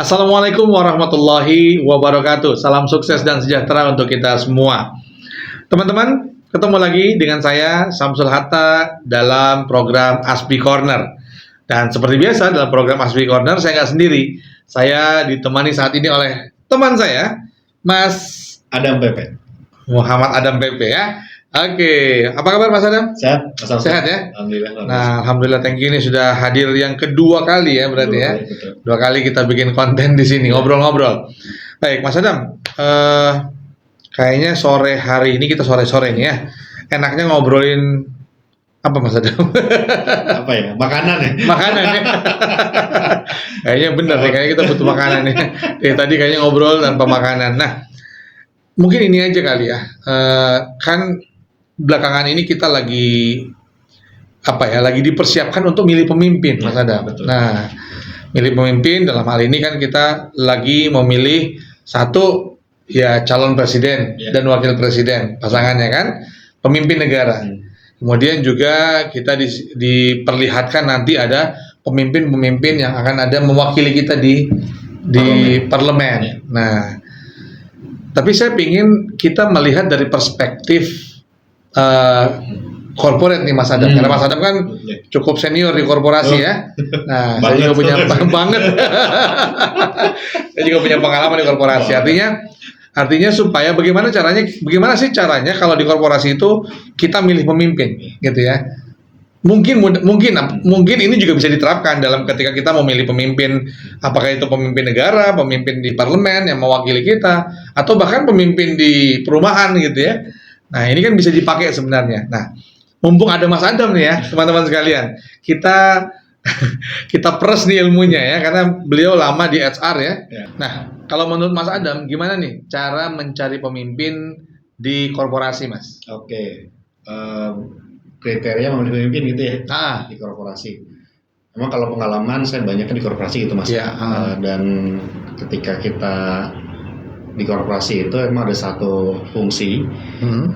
Assalamualaikum warahmatullahi wabarakatuh. Salam sukses dan sejahtera untuk kita semua. Teman-teman, ketemu lagi dengan saya Samsul Hatta dalam program Asbi Corner. Dan seperti biasa dalam program Asbi Corner saya nggak sendiri. Saya ditemani saat ini oleh teman saya, Mas Adam Pepe. Muhammad Adam Pepe ya. Oke, apa kabar Mas Adam? Sehat? Sehat ya? Alhamdulillah. Nah, alhamdulillah, thank you, ini sudah hadir yang kedua kali ya berarti ya. Dua kali kita bikin konten di sini, ngobrol-ngobrol. Baik, Mas Adam, kayaknya sore hari ini kita sore-sore nih ya. Enaknya ngobrolin apa Mas Adam? Apa ya? Makanan ya? Makanan ya. Kayaknya benar deh, kayaknya kita butuh makanan ya. Dari tadi kayaknya ngobrol tanpa makanan. Nah, mungkin ini aja kali ya. Kan belakangan ini kita lagi lagi dipersiapkan untuk milih pemimpin, Mas Adam. Betul. Nah, milih pemimpin dalam hal ini kan kita lagi memilih satu ya calon presiden dan wakil presiden, pasangannya kan, pemimpin negara. Kemudian juga kita diperlihatkan nanti ada pemimpin-pemimpin yang akan ada mewakili kita di parlemen. Nah, tapi saya ingin kita melihat dari perspektif corporate nih Mas Adam, karena Mas Adam kan cukup senior di korporasi ya. Nah, saya juga punya banget. Saya juga punya pengalaman di korporasi. Artinya supaya bagaimana sih caranya kalau di korporasi itu kita milih pemimpin, gitu ya. Mungkin ini juga bisa diterapkan dalam ketika kita memilih pemimpin, apakah itu pemimpin negara, pemimpin di parlemen yang mewakili kita, atau bahkan pemimpin di perumahan gitu ya. Nah, ini kan bisa dipakai sebenarnya. Nah, mumpung ada Mas Adam nih ya, teman-teman sekalian, kita peres nih ilmunya ya, karena beliau lama di HR ya. Nah, kalau menurut Mas Adam, gimana nih cara mencari pemimpin di korporasi, Mas? Oke, kriteria memilih pemimpin gitu ya di korporasi. Memang kalau pengalaman saya banyak di korporasi gitu Mas. Dan ketika kita di korporasi itu emang ada satu fungsi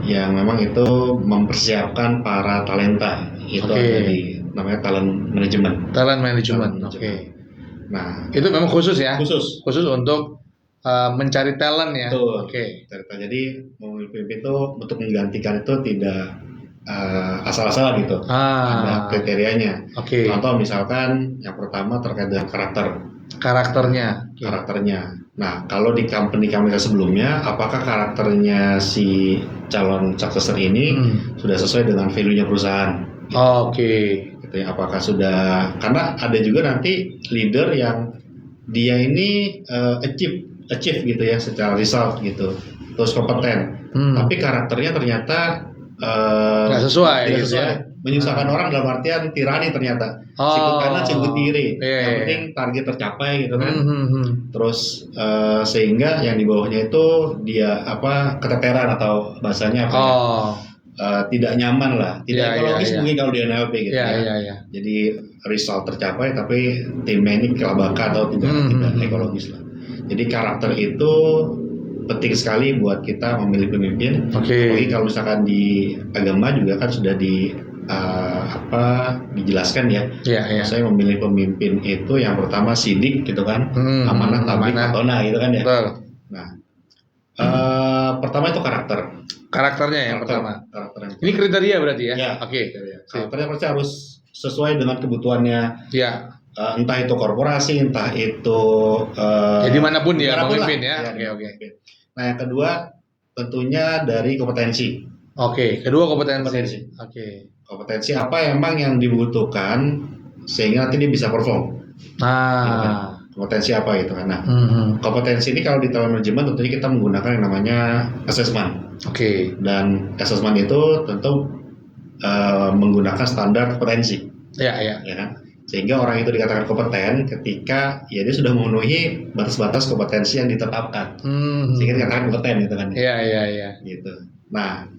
yang memang itu mempersiapkan para talenta, itu ada di namanya talent management. Oke. Nah, itu memang khusus ya? Khusus untuk mencari talent ya. Oke. Jadi memilih pemimpin itu untuk menggantikan itu tidak asal-asalan gitu. Ada kriterianya. Contoh misalkan yang pertama terkait dengan karakternya. Nah, kalau di company sebelumnya, apakah karakternya si calon successor ini sudah sesuai dengan value-nya perusahaan? Gitu ya, apakah sudah, karena ada juga nanti leader yang dia ini achieve gitu ya secara result gitu, terus kompeten, tapi karakternya ternyata nggak sesuai, tidak sesuai. Ya? Menyusahkan orang dalam artian tirani ternyata, sikut kanan sikut kiri, yang penting target tercapai gitu kan. Terus sehingga yang di bawahnya itu dia keteteran atau bahasanya tidak nyaman lah, tidak ekologis mungkin kalau di NLP gitu Jadi result tercapai tapi timnya ini kelabakan atau tidak ekologis lah. Jadi karakter itu penting sekali buat kita memilih pemimpin. Apalagi kalau misalkan di agama juga kan sudah dijelaskan ya. Saya memilih pemimpin itu yang pertama sidik gitu kan, amanah, tablik, matona gitu kan ya. Nah, pertama itu karakternya yang pertama. Ini kriteria berarti ya? Karakternya pasti harus sesuai dengan kebutuhannya. Entah itu korporasi, entah itu jadi manapun dia pemimpin ya. Nah, yang kedua tentunya dari kompetensi. Kedua kompetensi. Kompetensi apa emang yang dibutuhkan sehingga nanti dia bisa perform. Kompetensi apa gitu kan. Nah, kompetensi ini kalau di talent management tentunya kita menggunakan yang namanya assessment. Dan assessment itu tentu menggunakan standar kompetensi. Ya kan? Sehingga orang itu dikatakan kompeten ketika ya dia sudah memenuhi batas-batas kompetensi yang ditetapkan. Sehingga dikatakan kompeten gitu kan. Gitu. Nah,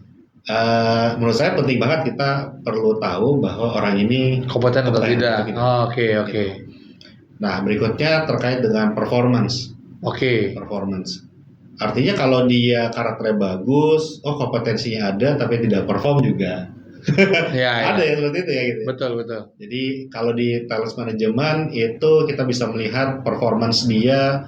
menurut saya penting banget kita perlu tahu bahwa orang ini kompeten atau tidak. Gitu. Nah, berikutnya terkait dengan performance. Performance. Artinya kalau dia karakternya bagus, kompetensinya ada tapi tidak perform juga Ya, Ada ya seperti itu ya gitu. Betul, betul. Jadi kalau di talent management itu kita bisa melihat performance dia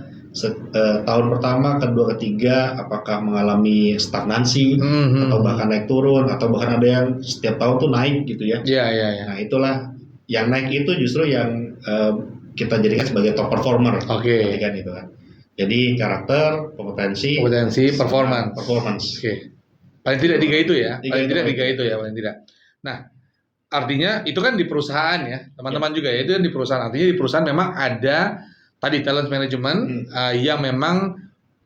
tahun pertama, kedua, ketiga, apakah mengalami stagnansi atau bahkan naik turun atau bahkan ada yang setiap tahun tuh naik gitu ya. Iya, iya, iya. Nah itulah yang naik itu justru yang kita jadikan sebagai top performer. Oke. Kan itu kan. Jadi karakter, kompetensi, performance. Oke. Paling tidak tiga itu ya. Paling tidak. Nah, artinya itu kan di perusahaan ya, teman-teman juga ya, itu kan di perusahaan. Artinya di perusahaan memang ada tadi talent management yang memang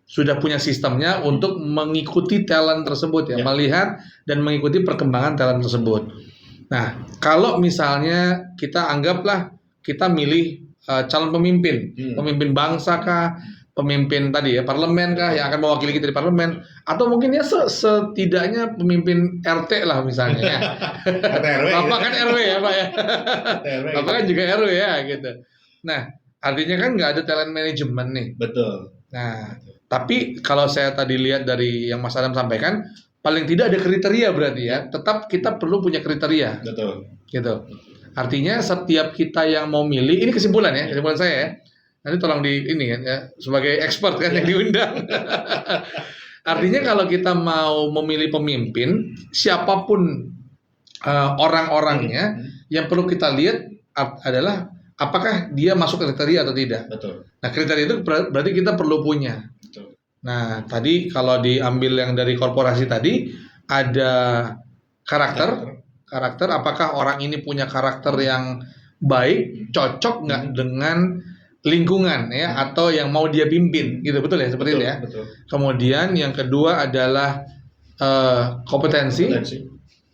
sudah punya sistemnya untuk mengikuti talent tersebut ya, melihat dan mengikuti perkembangan talent tersebut. Nah, kalau misalnya kita anggaplah kita milih calon pemimpin, pemimpin bangsa kah, pemimpin tadi ya parlemen kah yang akan mewakili kita di parlemen, atau mungkin ya setidaknya pemimpin RT lah misalnya ya. Bapak kan RW ya Pak ya. Bapak kan juga RW ya gitu. Nah, artinya kan nggak ada talent management nih. Betul. Nah, tapi kalau saya tadi lihat dari yang Mas Adam sampaikan, paling tidak ada kriteria berarti ya. Tetap kita perlu punya kriteria. Betul. Gitu. Artinya setiap kita yang mau milih, ini kesimpulan ya, kesimpulan saya ya. Nanti tolong di ini kan ya, sebagai expert kan yang diundang. Artinya kalau kita mau memilih pemimpin, siapapun orang-orangnya, yang perlu kita lihat adalah apakah dia masuk kriteria atau tidak. Betul. Nah, kriteria itu berarti kita perlu punya. Betul. Nah, tadi kalau diambil yang dari korporasi tadi ada karakter, apakah orang ini punya karakter yang baik, cocok nggak dengan lingkungan ya, atau yang mau dia pimpin, gitu, betul ya, seperti itu ya. Betul. Kemudian yang kedua adalah kompetensi.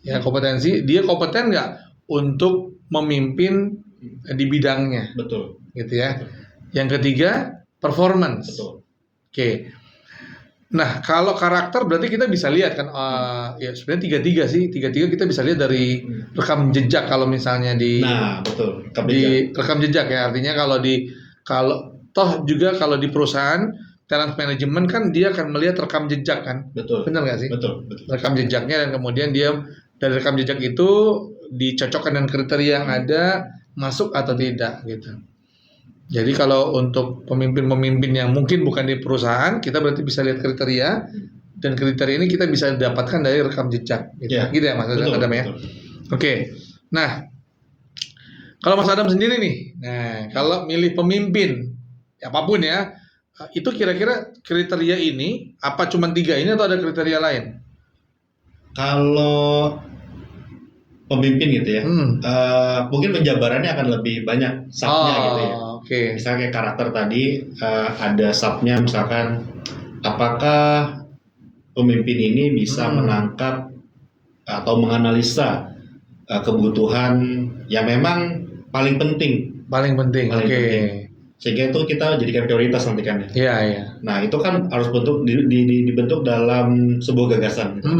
Ya, kompetensi, dia kompeten nggak untuk memimpin di bidangnya. Betul. Gitu ya. Betul. Yang ketiga, performance. Betul. Oke. Nah, kalau karakter berarti kita bisa lihat kan, ya sebenarnya tiga kita bisa lihat dari rekam jejak kalau misalnya betul. Rekam jejak ya, artinya kalau di perusahaan talent management kan dia akan melihat rekam jejak kan, betul. Benar nggak sih? Betul. Rekam jejaknya, dan kemudian dia dari rekam jejak itu dicocokkan dengan kriteria yang ada, masuk atau tidak gitu. Jadi kalau untuk pemimpin-pemimpin yang mungkin bukan di perusahaan, kita berarti bisa lihat kriteria, dan kriteria ini kita bisa dapatkan dari rekam jejak. Gitu ya Mas Adam ya. Oke. Nah, kalau Mas Adam sendiri nih, kalau milih pemimpin, apapun ya, itu kira-kira kriteria ini apa cuma 3 ini atau ada kriteria lain? Kalau pemimpin gitu ya, mungkin penjabarannya akan lebih banyak subnya gitu ya. Okay. Misalnya kayak karakter tadi, ada subnya misalkan apakah pemimpin ini bisa menangkap atau menganalisa kebutuhan yang memang paling penting. Penting. Sehingga itu kita jadikan prioritas nanti kan ya. Iya. Nah itu kan harus dibentuk dalam sebuah gagasan, gitu.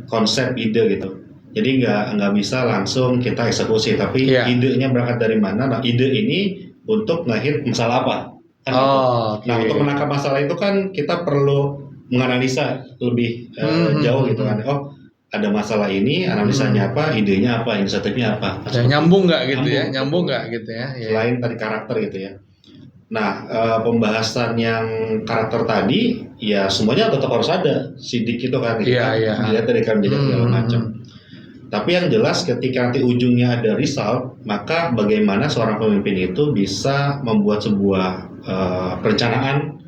Konsep, ide gitu. Jadi nggak bisa langsung kita eksekusi, tapi idenya berangkat dari mana? Nah ide ini untuk ngehit masalah apa? Kan gitu. Nah untuk menangkap masalah itu kan kita perlu menganalisa lebih jauh gitu kan. Oh ada masalah ini, analisanya apa, idenya apa, inisiatifnya apa? Nyambung nggak gitu ya? Nyambung nggak gitu ya? Selain tadi karakter gitu ya. Nah pembahasan yang karakter tadi ya semuanya tetap harus ada, sidik itu kan. Dilihat dari rekam jejak segala macam. Tapi yang jelas ketika nanti ujungnya ada result, maka bagaimana seorang pemimpin itu bisa membuat sebuah perencanaan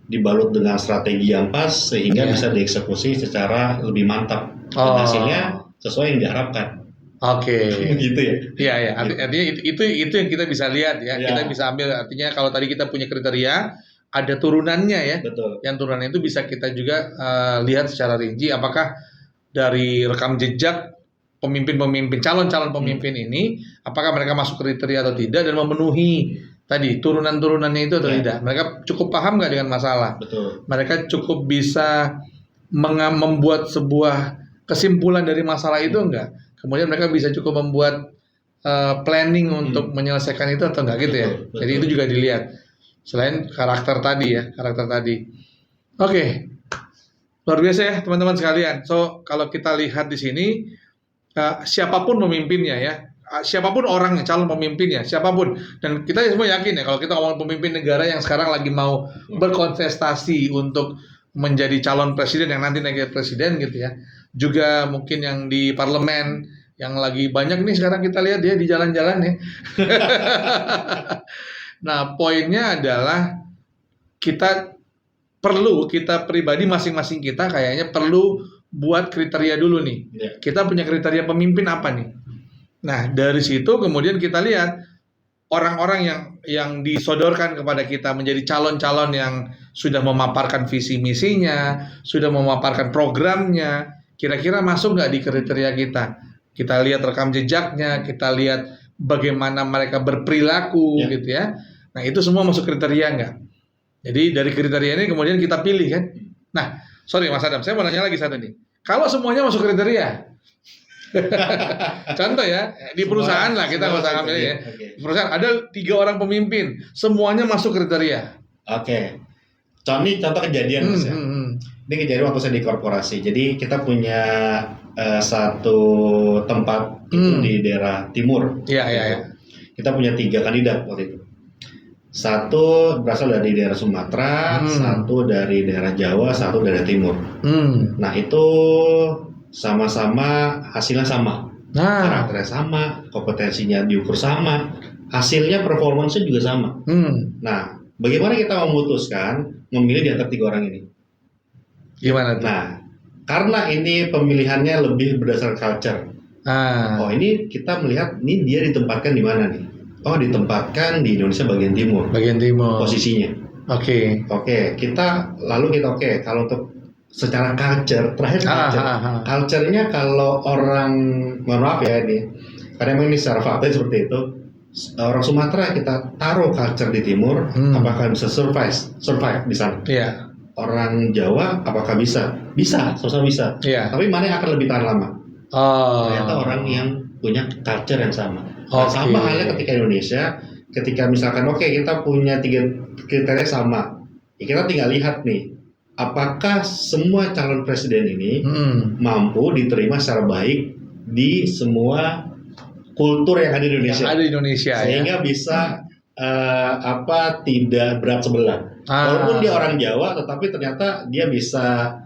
dibalut dengan strategi yang pas sehingga bisa dieksekusi secara lebih mantap dan hasilnya sesuai yang diharapkan. Oke. Gitu ya. Iya. Artinya itu yang kita bisa lihat ya. Kita bisa ambil, artinya kalau tadi kita punya kriteria, ada turunannya ya. Betul. Yang turunannya itu bisa kita juga lihat secara rinci apakah dari rekam jejak pemimpin-pemimpin, calon-calon pemimpin ini, apakah mereka masuk kriteria atau tidak, dan memenuhi tadi turunan-turunannya itu atau tidak. Mereka cukup paham nggak dengan masalah? Betul. Mereka cukup bisa membuat sebuah kesimpulan dari masalah itu enggak? Kemudian mereka bisa cukup membuat planning untuk menyelesaikan itu atau enggak gitu ya? Betul. Jadi itu juga dilihat. Selain karakter tadi. Oke. Luar biasa ya teman-teman sekalian. So kalau kita lihat di sini, siapapun pemimpinnya ya, siapapun orangnya, calon pemimpinnya, siapapun. Dan kita semua yakin ya kalau kita ngomong pemimpin negara yang sekarang lagi mau berkontestasi untuk menjadi calon presiden yang nanti naik presiden gitu ya. Juga mungkin yang di parlemen yang lagi banyak nih sekarang kita lihat dia di jalan-jalan ya. Nah, poinnya adalah kita pribadi masing-masing kita kayaknya perlu buat kriteria dulu nih. Kita punya kriteria pemimpin apa nih? Nah, dari situ kemudian kita lihat orang-orang yang disodorkan kepada kita menjadi calon-calon yang sudah memaparkan visi misinya, sudah memaparkan programnya, kira-kira masuk nggak di kriteria kita? Kita lihat rekam jejaknya, kita lihat bagaimana mereka berperilaku gitu ya. Nah, itu semua masuk kriteria nggak? Jadi dari kriteria ini kemudian kita pilih kan. Nah, sorry Mas Adam, saya mau nanya lagi satu nih. Kalau semuanya masuk kriteria, contoh ya, di perusahaan lah kita nggak usah ngambil ya. Perusahaan ada 3 orang pemimpin, semuanya masuk kriteria. Oke. Contoh kejadian Mas ya. Ini kejadian waktu saya di korporasi. Jadi kita punya satu tempat itu di daerah timur. Iya. Kita punya 3 kandidat waktu itu. Satu berasal dari daerah Sumatera, satu dari daerah Jawa, satu dari timur. Nah itu sama-sama hasilnya sama, karakternya sama, kompetensinya diukur sama, hasilnya performance juga sama. Nah, bagaimana kita memutuskan memilih di antara 3 orang ini? Gimana tuh? Nah, karena ini pemilihannya lebih berdasarkan culture. Oh, ini kita melihat ini dia ditempatkan di mana nih? Oh, ditempatkan di Indonesia bagian timur. Bagian timur. Posisinya. Oke, kita kalau untuk secara culture, terakhir culture-nya kalau orang, mohon maaf ya ini, karena memang ini secara fakta seperti itu, orang Sumatera kita taruh culture di timur, apakah bisa survive di sana? Iya. Orang Jawa apakah bisa? Bisa, sama-sama bisa. Iya. Tapi mana yang akan lebih tahan lama? Ternyata orang yang punya culture yang sama. Sama halnya ketika Indonesia, ketika misalkan kita punya 3 kriteria sama, ya kita tinggal lihat nih, apakah semua calon presiden ini mampu diterima secara baik di semua kultur yang ada di Indonesia. Yang ada di Indonesia sehingga bisa tidak berat sebelah. Walaupun dia orang Jawa, tetapi ternyata dia bisa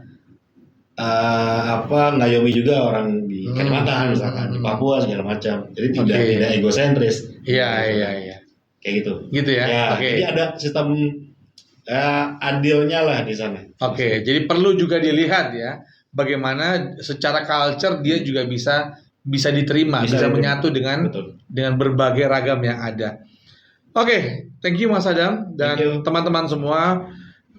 ngayomi juga orang di Kalimantan misalkan, di Papua segala macam. Jadi tidak egosentris. Iya. Kayak gitu. Gitu ya. Jadi ada sistem adilnya lah di sana. Jadi perlu juga dilihat ya, bagaimana secara culture dia juga bisa diterima, bisa menyatu dengan berbagai ragam yang ada. Thank you Mas Adam dan teman-teman semua.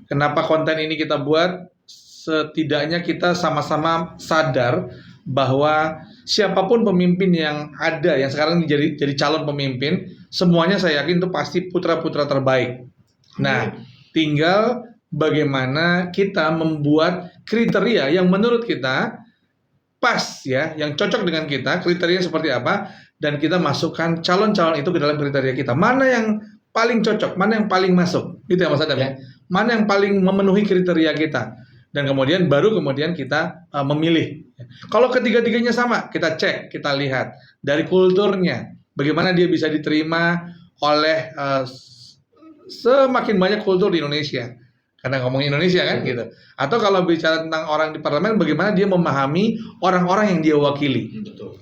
Kenapa konten ini kita buat? Setidaknya kita sama-sama sadar bahwa siapapun pemimpin yang ada yang sekarang jadi calon pemimpin, semuanya saya yakin itu pasti putra-putra terbaik. Nah, tinggal bagaimana kita membuat kriteria yang menurut kita pas ya, yang cocok dengan kita, kriteria seperti apa, dan kita masukkan calon-calon itu ke dalam kriteria kita. Mana yang paling cocok, mana yang paling masuk, gitu ya Mas Adam ya. Mana yang paling memenuhi kriteria kita. Dan kemudian kita memilih. Kalau ketiga-tiganya sama, kita cek, kita lihat dari kulturnya, bagaimana dia bisa diterima oleh semakin banyak kultur di Indonesia. Karena ngomongin Indonesia kan gitu. Atau kalau bicara tentang orang di parlemen, bagaimana dia memahami orang-orang yang dia wakili.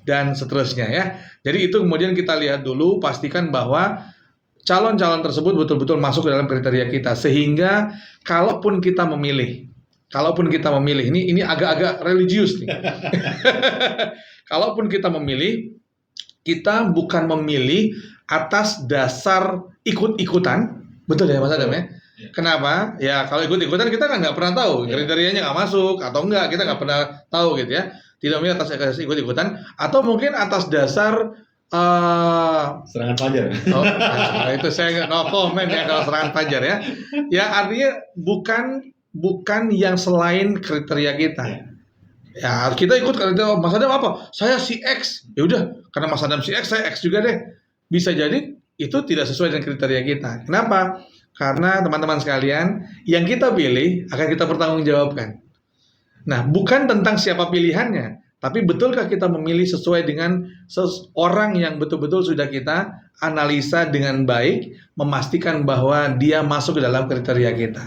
Dan seterusnya ya. Jadi itu kemudian kita lihat dulu, pastikan bahwa calon-calon tersebut betul-betul masuk ke dalam kriteria kita. Sehingga kalaupun kita memilih, ini agak-agak religius nih. Kalaupun kita memilih, kita bukan memilih atas dasar ikut-ikutan, betul ya Mas Adam ya? Kenapa? Ya kalau ikut-ikutan kita kan nggak pernah tahu kriterianya nggak masuk atau enggak, kita nggak pernah tahu gitu ya. Tidak memilih atas ikut-ikutan atau mungkin atas dasar serangan fajar. Itu saya no comment ya kalau serangan fajar ya. Ya artinya bukan yang selain kriteria kita. Ya kita ikut kriteria Mas Adam apa? Saya si X. Ya udah, karena Mas Adam si X, saya X juga deh. Bisa jadi itu tidak sesuai dengan kriteria kita. Kenapa? Karena teman-teman sekalian, yang kita pilih akan kita pertanggungjawabkan. Nah, bukan tentang siapa pilihannya, Tapi betulkah kita memilih sesuai dengan seseorang yang betul-betul sudah kita analisa dengan baik, memastikan bahwa dia masuk ke dalam kriteria kita.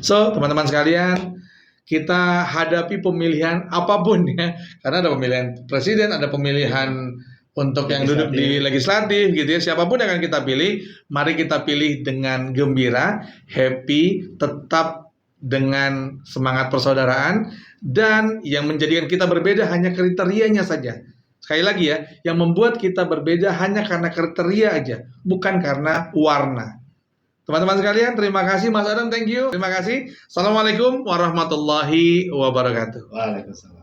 So, teman-teman sekalian, kita hadapi pemilihan apapun ya, karena ada pemilihan presiden, ada pemilihan untuk yang duduk di legislatif gitu ya, siapapun yang akan kita pilih, mari kita pilih dengan gembira, happy, tetap dengan semangat persaudaraan, dan yang menjadikan kita berbeda hanya kriterianya saja. Sekali lagi ya, yang membuat kita berbeda hanya karena kriteria aja, bukan karena warna. Teman-teman sekalian, terima kasih Mas Adam, thank you. Terima kasih. Assalamualaikum warahmatullahi wabarakatuh. Waalaikumsalam.